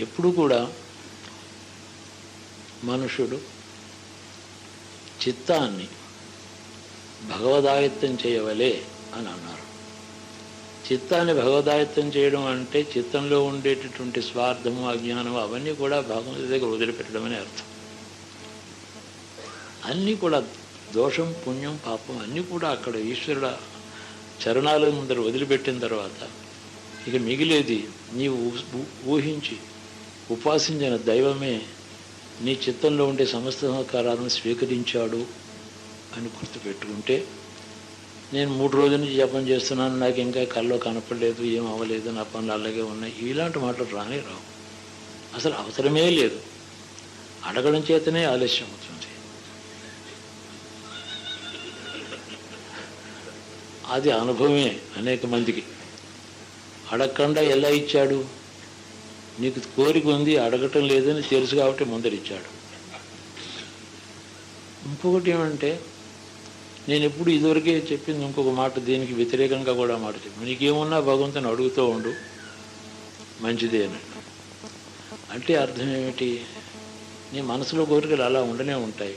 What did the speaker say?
ఎప్పుడు కూడా మనుషుడు చిత్తాన్ని భగవదాయత్తం చేయవలే అని అన్నారు. చిత్తాన్ని భగవదాయత్తం చేయడం అంటే చిత్తంలో ఉండేటటువంటి స్వార్థము, అజ్ఞానము అవన్నీ కూడా భగవంతుడి దగ్గర వదిలిపెట్టడం అని అర్థం. అన్నీ కూడా దోషం, పుణ్యం, పాపం అన్నీ కూడా అక్కడ ఈశ్వరుడ చరణాల ముందర వదిలిపెట్టిన తర్వాత ఇక మిగిలేది నీవు ఊహించి ఉపాసించిన దైవమే నీ చిత్తంలో ఉండే సమస్త సంస్కారాలను స్వీకరించాడు అని గుర్తుపెట్టుకుంటే, నేను 3 రోజుల నుంచి జపం చేస్తున్నాను, నాకు ఇంకా కల్లో కనపడలేదు, ఏం అవ్వలేదు, నా పనులు అలాగే ఉన్నాయి, ఇలాంటి మాటలు రానే రావు. అసలు అవసరమే లేదు. అడగడం చేతనే ఆలస్యం అవుతుంది. అది అనుభవమే అనేక మందికి. అడగకుండా ఎలా ఇచ్చాడు? నీకు కోరిక ఉంది, అడగటం లేదని తెలుసు కాబట్టి ముందరిచ్చాడు. ఇంకొకటి ఏమంటే, నేను ఎప్పుడు ఇదివరకే చెప్పింది ఇంకొక మాట, దీనికి వ్యతిరేకంగా కూడా మాట చెప్పాను. నీకేమున్నా భగవంతుని అడుగుతూ ఉండు, మంచిదే అని. అంటే అర్థం ఏమిటి? నీ మనసులో కోరికలు అలా ఉండనే ఉంటాయి.